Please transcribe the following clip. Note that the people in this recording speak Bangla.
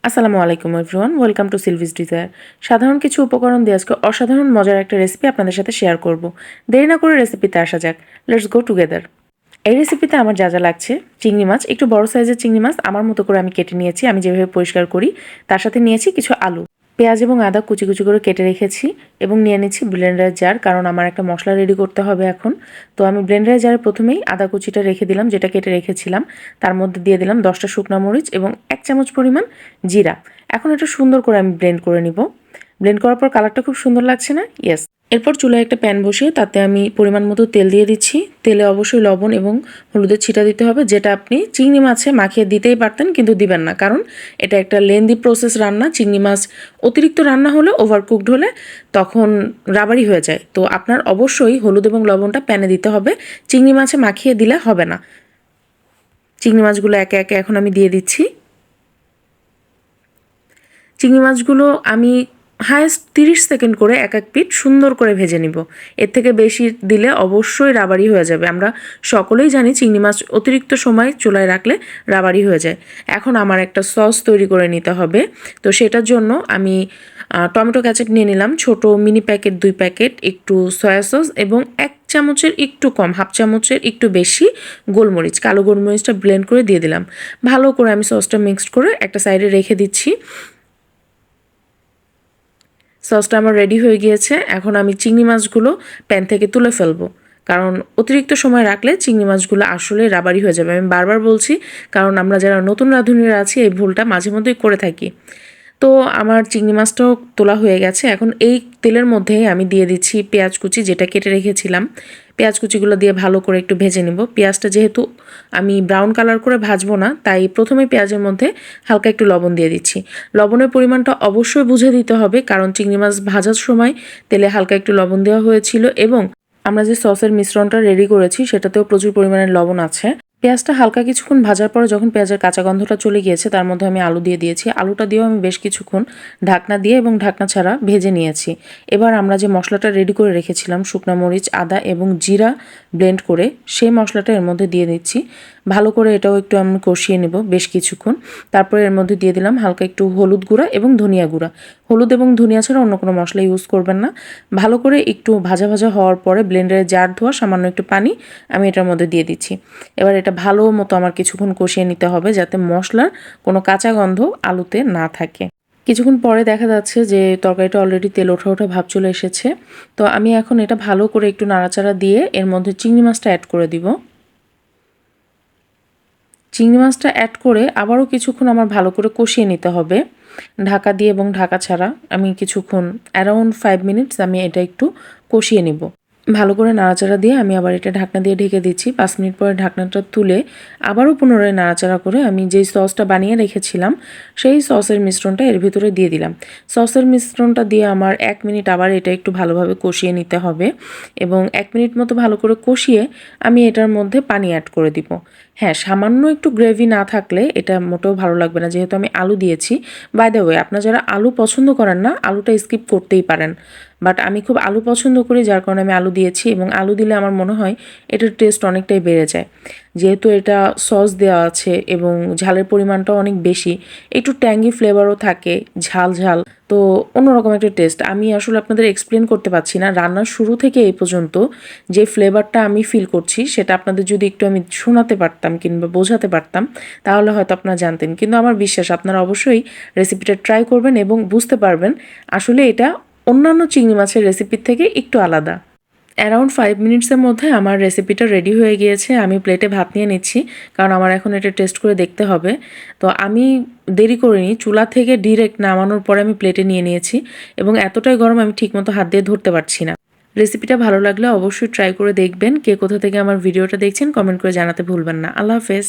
আসসালামু আলাইকুম এভরিওয়ান, ওয়েলকাম টু সিলভিস ডিজায়ার। সাধারণ কিছু উপকরণ দিয়ে আজকে অসাধারণ মজার একটা রেসিপি আপনাদের সাথে শেয়ার করব। দেরি না করে রেসিপিতে আসা যাক। Let's go together. এই রেসিপিতে আমার যা যা লাগছে: চিংড়ি মাছ, একটু বড় সাইজের চিংড়ি মাছ আমার মতো করে আমি কেটে নিয়েছি, আমি যেভাবে পরিষ্কার করি। তার সাথে নিয়েছি কিছু আলু, পেঁয়াজ এবং আদা কুচি কুচি করে কেটে রেখেছি, এবং নিয়ে নিচ্ছি ব্লেন্ডার জার, কারণ আমার একটা মশলা রেডি করতে হবে এখন। তো আমি ব্লেন্ডার জারে প্রথমেই আদা কুচিটা রেখে দিলাম, যেটা কেটে রেখেছিলাম। তার মধ্যে দিয়ে দিলাম 10টা শুকনো মরিচ এবং 1 চামচ পরিমাণ জিরা। এখন এটা সুন্দর করে আমি ব্লেন্ড করে নিব। ব্লেন্ড করার পর কালারটা খুব সুন্দর লাগছে না? ইয়েস। এরপর চুলায় একটা প্যান বসিয়ে তাতে আমি পরিমাণ মতো তেল দিয়ে দিচ্ছি। তেলে অবশ্যই লবণ এবং হলুদের ছিটা দিতে হবে, যেটা আপনি চিংড়ি মাছে মাখিয়ে দিতেই পারতেন, কিন্তু দিবেন না, কারণ এটা একটা লেন্দি প্রসেস রান্না। চিংড়ি মাছ অতিরিক্ত রান্না হলে, ওভারকুকড হলে তখন রাবারি হয়ে যায়। তো আপনার অবশ্যই হলুদ এবং লবণটা প্যানে দিতে হবে, চিংড়ি মাছে মাখিয়ে দিলে হবে না। চিংড়ি মাছগুলো একে একে এখন আমি দিয়ে দিচ্ছি। চিংড়ি মাছগুলো আমি হায়েস্ট 30 সেকেন্ড করে এক এক পিঠ সুন্দর করে ভেজে নিব। এর থেকে বেশি দিলে অবশ্যই রাবারি হয়ে যাবে। আমরা সকলেই জানি চিংড়ি মাছ অতিরিক্ত সময় চুলায় রাখলে রাবারি হয়ে যায়। এখন আমার একটা সস তৈরি করে নিতে হবে। তো সেটার জন্য আমি টমেটো কেচাপ নিয়ে নিলাম, ছোট মিনি প্যাকেট 2 প্যাকেট, একটু সয়া সস এবং 1 চামচের একটু কম, হাফ চামচের একটু বেশি গোলমরিচ, কালো গোলমরিচটা ব্লেন্ড করে দিয়ে দিলাম। ভালো করে আমি সসটা মিক্সড করে একটা সাইডে রেখে দিচ্ছি। সসটা আমার রেডি হয়ে গিয়েছে। এখন আমি চিংড়ি মাছগুলো প্যান থেকে তুলে ফেলবো, কারণ অতিরিক্ত সময় রাখলে চিংড়ি মাছগুলো আসলে রাবারি হয়ে যাবে। আমি বারবার বলছি, কারণ আমরা যারা নতুন রাঁধুনিরা আছি এই ভুলটা মাঝে মধ্যেই করে থাকি। তো আমার চিংড়ি মাছটাও তোলা হয়ে গেছে। এখন এই তেলের মধ্যেই আমি দিয়ে দিচ্ছি পেঁয়াজ কুচি, যেটা কেটে রেখেছিলাম। পেঁয়াজ কুচিগুলো দিয়ে ভালো করে একটু ভেজে নিব। পেঁয়াজটা যেহেতু আমি ব্রাউন কালার করে ভাজবো না, তাই প্রথমে পেঁয়াজের মধ্যে হালকা একটু লবণ দিয়ে দিচ্ছি। লবণের পরিমাণটা অবশ্যই বুঝে দিতে হবে, কারণ চিংড়ি মাছ ভাজার সময় তেলে হালকা একটু লবণ দেওয়া হয়েছিল, এবং আমরা যে সসের মিশ্রণটা রেডি করেছি সেটাতেও প্রচুর পরিমাণে লবণ আছে। পেঁয়াজটা হালকা কিছুক্ষণ ভাজার পরে যখন পেঁয়াজের কাঁচা গন্ধটা চলে গিয়েছে, তার মধ্যে আমি আলু দিয়ে দিয়েছি। আলুটা দিয়েও আমি বেশ কিছুক্ষণ ঢাকনা দিয়ে এবং ঢাকনা ছাড়া ভেজে নিয়েছি। এবার আমরা যে মশলাটা রেডি করে রেখেছিলাম, শুকনা মরিচ, আদা এবং জিরা ব্লেন্ড করে, সেই মশলাটা এর মধ্যে দিয়ে দিচ্ছি। ভালো করে এটাও একটু আমি কষিয়ে নেব বেশ কিছুক্ষণ। তারপরে এর মধ্যে দিয়ে দিলাম হালকা একটু হলুদ গুঁড়া এবং ধনিয়া গুঁড়া। হলুদ এবং ধনিয়া ছাড়া অন্য কোনো মশলা ইউজ করবেন না। ভালো করে একটু ভাজা ভাজা হওয়ার পরে ব্লেন্ডারে জার ধোয়া সামান্য একটু পানি আমি এটার মধ্যে দিয়ে দিচ্ছি। এবার এটা ভালো মতো আমার কিছুক্ষণ কষিয়ে নিতে হবে, যাতে মশলার কোনো কাঁচা গন্ধ আলুতে না থাকে। কিছুক্ষণ পরে দেখা যাচ্ছে যে তরকারিটা অলরেডি তেল ওঠা ওঠা ভাব চলে এসেছে। তো আমি এখন এটা ভালো করে একটু নাড়াচাড়া দিয়ে এর মধ্যে চিংড়ি মাছটা অ্যাড করে দিব। চিংড়ি মাছটা অ্যাড করে আবারও কিছুক্ষণ আমার ভালো করে কষিয়ে নিতে হবে, ঢাকা দিয়ে এবং ঢাকা ছাড়া। আমি কিছুক্ষণ অ্যারাউন্ড 5 মিনিটস আমি এটা একটু কষিয়ে নিব। ভালো করে নাড়াচাড়া দিয়ে আমি আবার এটা ঢাকনা দিয়ে ঢেকে দিচ্ছি। 5 মিনিট পরে ঢাকনাটা তুলে আবারও পুনরায় নাড়াচাড়া করে আমি যেই সসটা বানিয়ে রেখেছিলাম সেই সসের মিশ্রণটা এর ভিতরে দিয়ে দিলাম। সসের মিশ্রণটা দিয়ে আমার 1 মিনিট আবার এটা একটু ভালোভাবে কষিয়ে নিতে হবে, এবং 1 মিনিট মতো ভালো করে কষিয়ে আমি এটার মধ্যে পানি অ্যাড করে দিব। হ্যাঁ, সামান্য একটু গ্রেভি না থাকলে এটা মোটেও ভালো লাগবে না, যেহেতু আমি আলু দিয়েছি। বাই দ্য ওয়ে, আপনারা যারা আলু পছন্দ করেন না, আলুটা স্কিপ করতেই পারেন, বাট আমি খুব আলু পছন্দ করি, যার কারণে আমি আলু দিয়েছি। এবং আলু দিলে আমার মনে হয় এটার টেস্ট অনেকটাই বেড়ে যায়, যেহেতু এটা সস দেওয়া আছে এবং ঝালের পরিমাণটাও অনেক বেশি, একটু ট্যাঙ্গি ফ্লেভারও থাকে, ঝাল ঝাল। তো অন্যরকম একটা টেস্ট। আমি আসলে আপনাদের এক্সপ্লেন করতে পারছি না। রান্নার শুরু থেকে এই পর্যন্ত যে ফ্লেভারটা আমি ফিল করছি, সেটা আপনাদের যদি একটু আমি শোনাতে পারতাম কিংবা বোঝাতে পারতাম, তাহলে হয়তো আপনারা জানতেন। কিন্তু আমার বিশ্বাস আপনারা অবশ্যই রেসিপিটা ট্রাই করবেন এবং বুঝতে পারবেন আসলে এটা অন্যান্য চিংড়ি মাছের রেসিপির থেকে একটু আলাদা। অ্যারাউন্ড 5 মিনিটসের মধ্যে আমার রেসিপিটা রেডি হয়ে গিয়েছে। আমি প্লেটে ভাত নিয়ে নিচ্ছি, কারণ আমার এখন এটা টেস্ট করে দেখতে হবে। তো আমি দেরি করিনি, চুলা থেকে ডিরেক্ট নামানোর পরে আমি প্লেটে নিয়ে নিয়েছি, এবং এতটাই গরম আমি ঠিকমতো হাত দিয়ে ধরতে পারছি না। রেসিপিটা ভালো লাগলে অবশ্যই ট্রাই করে দেখবেন। কে কোথা থেকে আমার ভিডিওটা দেখছেন কমেন্ট করে জানাতে ভুলবেন না। আল্লাহ হাফেজ।